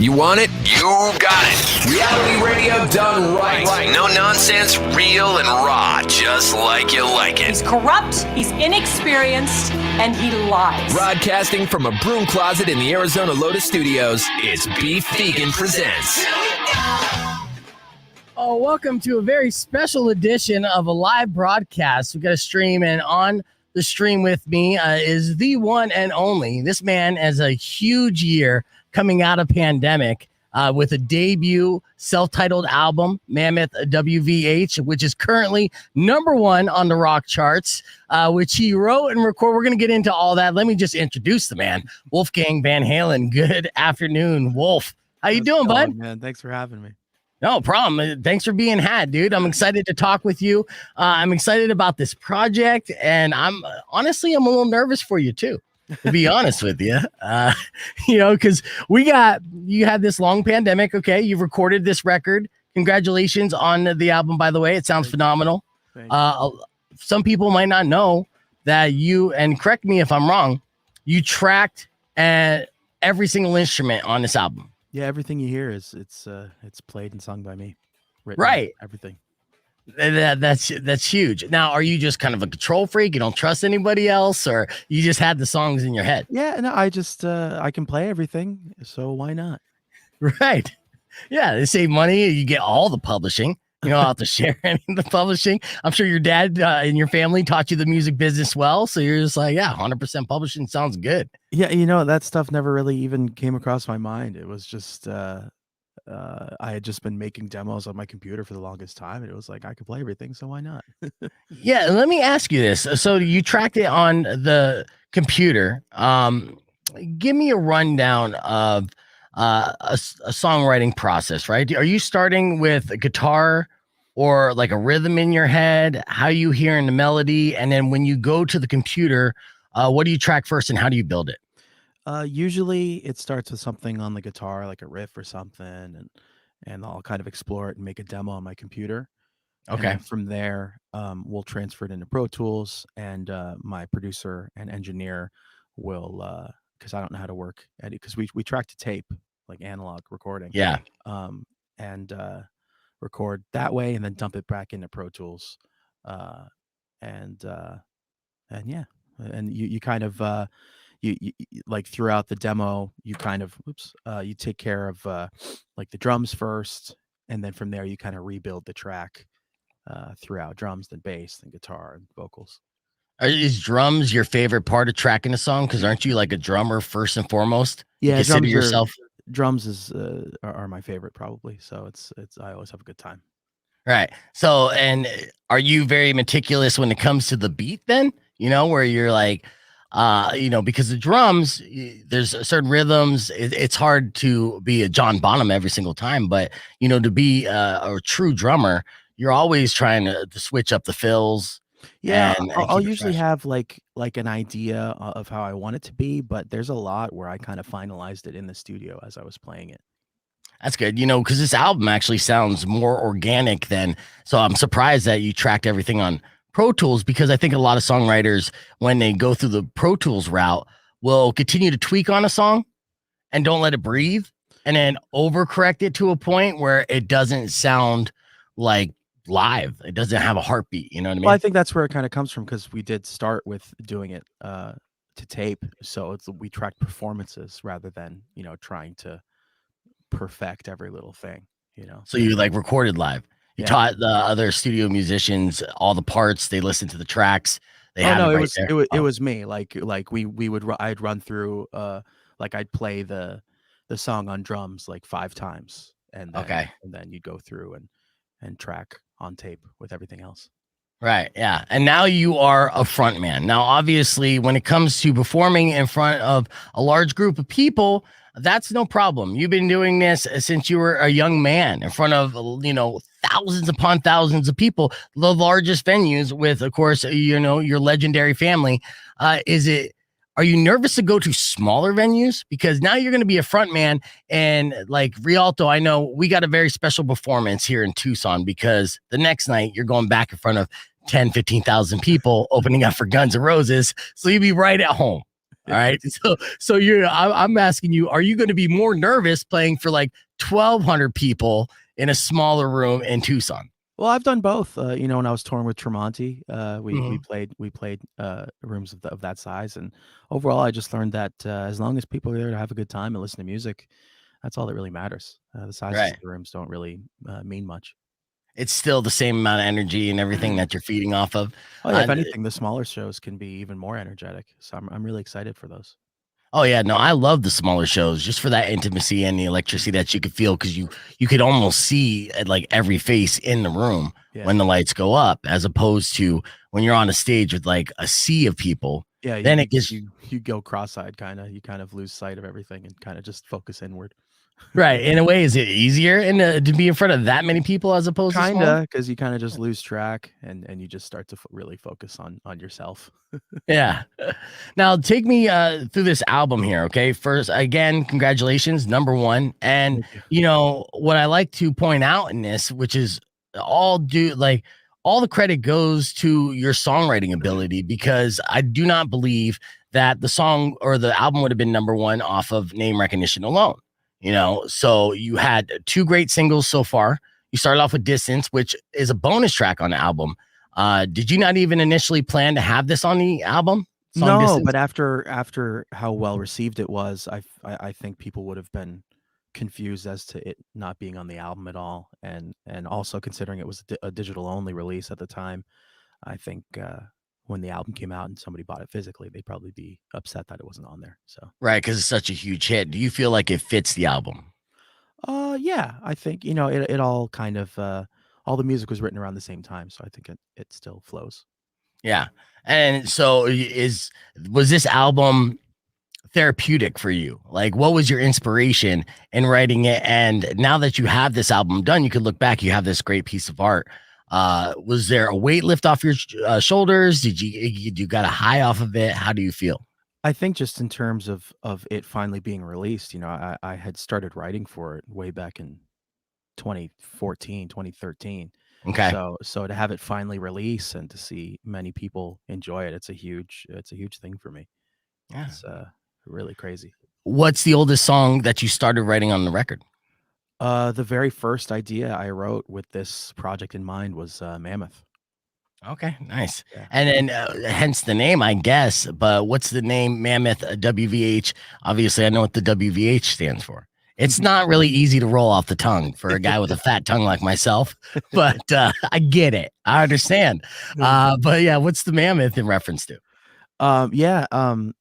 You want it? You got it. Reality radio done right. No nonsense, real and raw, just like you like it. He's corrupt, he's inexperienced, and he lies. Broadcasting from a broom closet in the Arizona Lotus Studios, it's Beef Vegan Presents. Oh, welcome to a very special edition of a live broadcast. We've got a stream, and on the stream with me is the one and only. This man has a huge year coming out of pandemic with a debut self-titled album, Mammoth WVH, which is currently #1 on the rock charts, which he wrote and recorded. We're going to get into all that. Let me just introduce the man, Wolfgang Van Halen. Good afternoon, Wolf. How you doing, bud? Man, thanks for having me. No problem. Thanks for being had, dude. I'm excited to talk with you. I'm excited about this project, and I'm a little nervous for you too, to be honest with you. Because you had this long pandemic. Okay, you've recorded this record. Congratulations on the album, by the way. It sounds phenomenal. Some people might not know that you, and correct me if I'm wrong, you tracked every single instrument on this album. Yeah, everything you hear it's played and sung by me. Written, right. Everything. That's huge. Now, are you just kind of a control freak? You don't trust anybody else, or you just had the songs in your head? Yeah, no, I just I can play everything, so why not? Right. Yeah, they save money. You get all the publishing. You don't have to share any of the publishing. I'm sure your dad and your family taught you the music business well, so you're just like, yeah, 100% publishing sounds good. Yeah, that stuff never really even came across my mind. It was just I had just been making demos on my computer for the longest time, and it was like I could play everything, so why not? Yeah, let me ask you this. So you tracked it on the computer. Give me a rundown of a songwriting process, right? Are you starting with a guitar or like a rhythm in your head? How you hearing the melody? And then when you go to the computer, what do you track first and how do you build it? Usually it starts with something on the guitar, like a riff or something, and I'll kind of explore it and make a demo on my computer. Okay. And from there, we'll transfer it into Pro Tools, and my producer and engineer will, because I don't know how to work edit, because we track to tape, like analog recording. Yeah. And record that way, and then dump it back into Pro Tools, and yeah, and you kind of you like throughout the demo, you kind of you take care of like the drums first, and then from there you kind of rebuild the track throughout drums, then bass, then guitar, and vocals. Is drums your favorite part of tracking a song? Because aren't you like a drummer first and foremost? Yeah, you consider yourself. Drums are my favorite probably. So it's I always have a good time. Right. So, and are you very meticulous when it comes to the beat then? Where you're like, because the drums, there's certain rhythms. It's hard to be a John Bonham every single time, but to be a true drummer, you're always trying to switch up the fills. Yeah, I'll usually have like an idea of how I want it to be, but there's a lot where I kind of finalized it in the studio as I was playing it. That's good, because this album actually sounds more organic so I'm surprised that you tracked everything on Pro Tools, because I think a lot of songwriters, when they go through the Pro Tools route, will continue to tweak on a song and don't let it breathe, and then overcorrect it to a point where it doesn't sound like live. It doesn't have a heartbeat. You know what I mean? Well, I think that's where it kind of comes from, because we did start with doing it to tape, so we tracked performances rather than trying to perfect every little thing. So you like recorded live. You taught the other studio musicians all the parts. They listened to the tracks. It was me. Like I'd run through like I'd play the song on drums like 5 times, and then you'd go through and track on tape with everything else. Right. Yeah. And now you are a front man. Now, obviously, when it comes to performing in front of a large group of people, that's no problem. You've been doing this since you were a young man in front of, thousands upon thousands of people, the largest venues with, of course, your legendary family. Are you nervous to go to smaller venues? Because now you're going to be a front man, and like Rialto, I know we got a very special performance here in Tucson, because the next night you're going back in front of 10, 15,000 people opening up for Guns N' Roses. So you'll be right at home. All right. So I'm asking you, are you going to be more nervous playing for like 1,200 people in a smaller room in Tucson? Well, I've done both. When I was touring with Tremonti, we Mhm. played rooms of that size, and overall, I just learned that as long as people are there to have a good time and listen to music, that's all that really matters. The sizes Right. of the rooms don't really mean much. It's still the same amount of energy and everything that you're feeding off of. Oh yeah, Uh, if anything, the smaller shows can be even more energetic. So I'm really excited for those. Oh yeah, no, I love the smaller shows just for that intimacy and the electricity that you could feel because you could almost see like every face in the room Yeah, when the lights go up, as opposed to when you're on a stage with like a sea of people. yeah. Then it gets You go cross-eyed, kind of. You kind of lose sight of everything and kind of just focus inward. right. In a way, is it easier to be in front of that many people as opposed to smaller? Kinda, because you kind of just lose track and you just start to really focus on yourself. Yeah. Now take me through this album here, okay? First, again, congratulations, number one. And Thank you. what I like to point out in this, which is all the credit goes to your songwriting ability because I do not believe that the song or the album would have been number one off of name recognition alone. So you had two great singles so far. You started off with Distance, which is a bonus track on the album. Did you not even initially plan to have this on the album? Song No, Distance? but after how well received it was, I think people would have been confused as to it not being on the album at all, and also considering it was a digital only release at the time, I think when the album came out and somebody bought it physically, they'd probably be upset that it wasn't on there. So, Right, because it's such a huge hit. Do you feel like it fits the album? yeah, I think it all kind of all the music was written around the same time, so I think it still flows. Yeah. And so was this album therapeutic for you? Like, what was your inspiration in writing it? And now that you have this album done, you could look back, you have this great piece of art. Was there a weight lift off your shoulders? Did you got a high off of it? How do you feel? I think just in terms of it finally being released, I had started writing for it way back in 2014, 2013. Okay. So to have it finally release and to see many people enjoy it, it's a huge thing for me. Yeah. It's really crazy. What's the oldest song that you started writing on the record? The very first idea I wrote with this project in mind was Mammoth. Okay, nice. Yeah. And then hence the name, I guess. But what's the name Mammoth WVH? Obviously, I know what the WVH stands for. It's not really easy to roll off the tongue for a guy with a fat tongue like myself, but I get it. I understand. But yeah, what's the Mammoth in reference to? Yeah.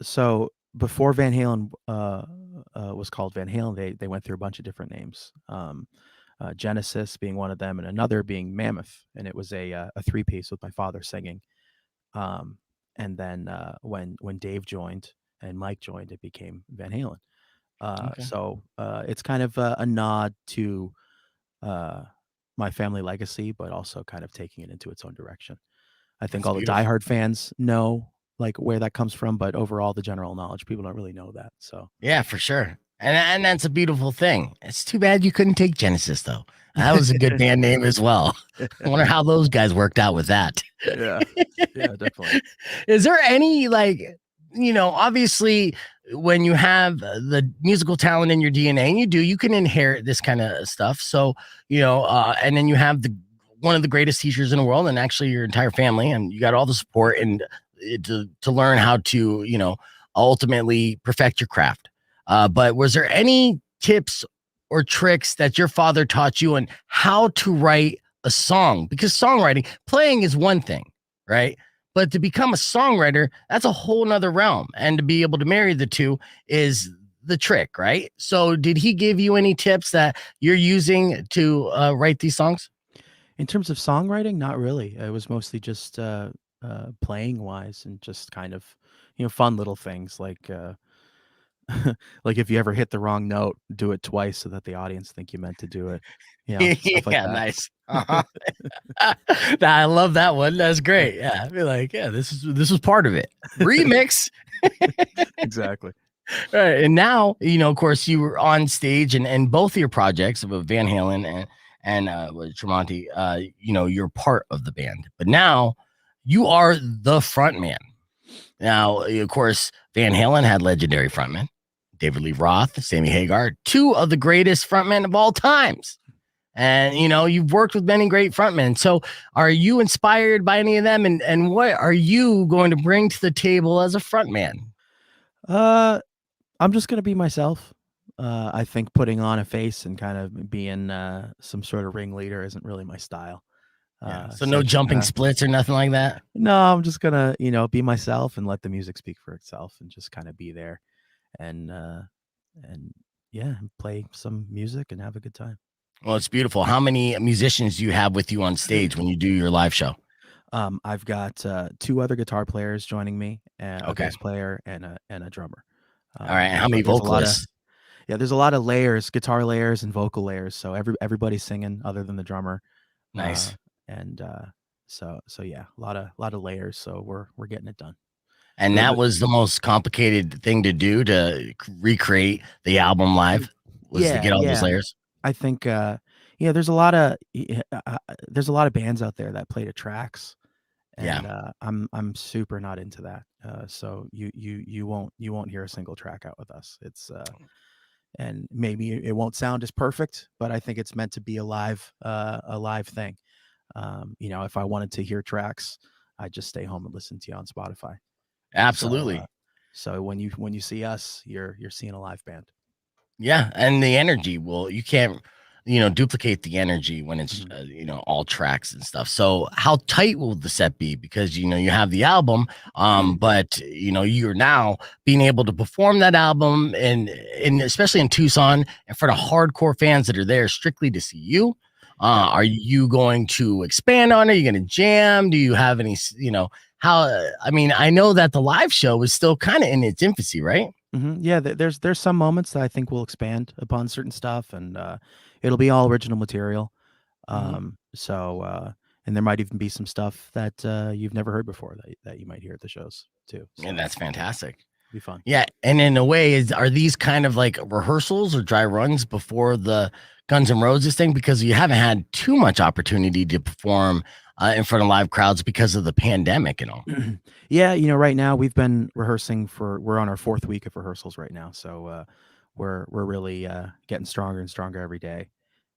So before Van Halen was called Van Halen, they went through a bunch of different names. Genesis being one of them, and another being Mammoth, and it was a three piece with my father singing. And then when Dave joined and Mike joined, it became Van Halen. Okay, It's kind of a nod to uh, my family legacy, but also kind of taking it into its own direction. I think that's all the beautiful. diehard fans know like where that comes from, but overall, the general knowledge, people don't really know that. So, Yeah, for sure. And that's a beautiful thing. It's too bad you couldn't take Genesis though. That was a good band name as well. I wonder how those guys worked out with that. yeah, yeah, definitely. Is there any obviously when you have the musical talent in your DNA, and you can inherit this kind of stuff. So, and then you have the one of the greatest teachers in the world, and actually your entire family, and you got all the support and to learn how to, ultimately perfect your craft. But was there any tips or tricks that your father taught you on how to write a song? Because songwriting, playing is one thing, right? But to become a songwriter, that's a whole nother realm. And to be able to marry the two is the trick, right? So did he give you any tips that you're using to write these songs? In terms of songwriting, not really. It was mostly just playing wise and just kind of fun little things like like if you ever hit the wrong note, do it twice so that the audience think you meant to do it. Stuff like Yeah, that. nice. Uh-huh. I love that one. That's great. Yeah, I'd be like, yeah, this was part of it. Remix. Exactly. Right. And now, of course, you were on stage and both of your projects with Van Halen and with Tremonti, you're part of the band. But now you are the front man. Now, of course, Van Halen had legendary frontmen, David Lee Roth, Sammy Hagar, two of the greatest frontmen of all times. And, you've worked with many great frontmen. So are you inspired by any of them? And what are you going to bring to the table as a frontman? I'm just going to be myself. I think putting on a face and kind of being some sort of ringleader isn't really my style. So no jumping splits or nothing like that? No, I'm just going to, be myself and let the music speak for itself and just kind of be there and yeah, play some music and have a good time. Well, it's beautiful. How many musicians do you have with you on stage when you do your live show? I've got 2 other guitar players joining me, a Okay. bass player and a drummer. All right. And how many there's vocalists? there's a lot of layers, guitar layers and vocal layers. So everybody's singing other than the drummer. Nice. So yeah, a lot of layers. So we're getting it done. And that was the most complicated thing to do to recreate the album live, was to get all those layers. I think there's a lot of bands out there that play to tracks, and I'm super not into that. So you won't hear a single track out with us. It's and maybe it won't sound as perfect, but I think it's meant to be a live thing. If I wanted to hear tracks, I'd just stay home and listen to you on Spotify. Absolutely. So when you see us, you're seeing a live band. Yeah, and the energy, well, you can't, duplicate the energy when it's, all tracks and stuff. So how tight will the set be? Because, you have the album, but, you're now being able to perform that album and especially in Tucson in front of hardcore fans that are there strictly to see you. Are you going to expand on it? Are you going to jam? Do you have any, I know that the live show is still kind of in its infancy, right? Mm-hmm. Yeah, there's some moments that I think we'll expand upon certain stuff, and it'll be all original material. So and there might even be some stuff that you've never heard before that you might hear at the shows too. So And that's fantastic. it'll be fun. Yeah, and in a way, are these kind of like rehearsals or dry runs before the Guns N' Roses thing? Because you haven't had too much opportunity to perform in front of live crowds because of the pandemic and all. Yeah, right now we've been rehearsing we're on our 4th week of rehearsals right now. So we're really getting stronger and stronger every day,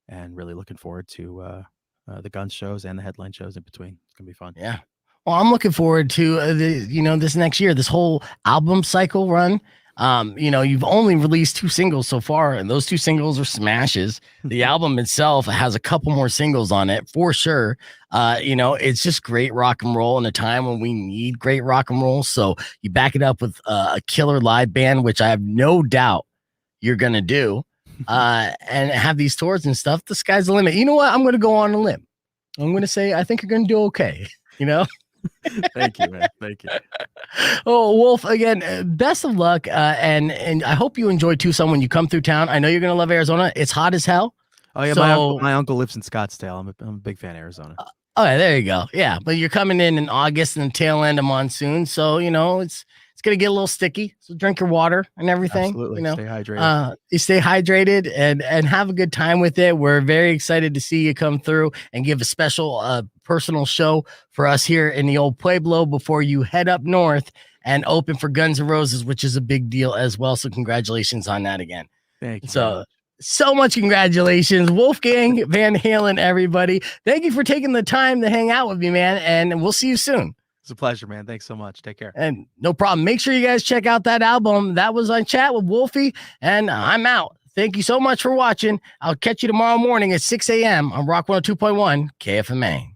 and really looking forward to the Guns shows and the headline shows in between. It's gonna be fun. Yeah. Well, I'm looking forward to this next year, this whole album cycle run. You've only released 2 singles so far, and those 2 singles are smashes. The album itself has a couple more singles on it for sure. It's just great rock and roll in a time when we need great rock and roll. So you back it up with a killer live band, which I have no doubt you're gonna do, and have these tours and stuff. The sky's the limit. You know what? I'm gonna go on a limb. I'm gonna say I think you're gonna do okay. Thank you, man. Thank you. Oh, Wolf, again, best of luck. And I hope you enjoy Tucson when you come through town. I know you're going to love Arizona. It's hot as hell. Oh yeah, my uncle lives in Scottsdale. I'm a big fan of Arizona. Oh, yeah, there you go. Yeah, but you're coming in August and the tail end of monsoon, so it's gonna get a little sticky. So drink your water and everything. Absolutely, stay hydrated. You stay hydrated and have a good time with it. We're very excited to see you come through and give a special personal show for us here in the old Pueblo before you head up north and open for Guns N' Roses, which is a big deal as well. So congratulations on that again. Thank you. So much congratulations, Wolfgang Van Halen, everybody. Thank you for taking the time to hang out with me, man. And we'll see you soon. It's a pleasure, man. Thanks so much. Take care. And no problem. Make sure you guys check out that album. That was on Chat with Wolfie, and I'm out. Thank you so much for watching. I'll catch you tomorrow morning at 6 a.m. on Rock 102.1 KFMA.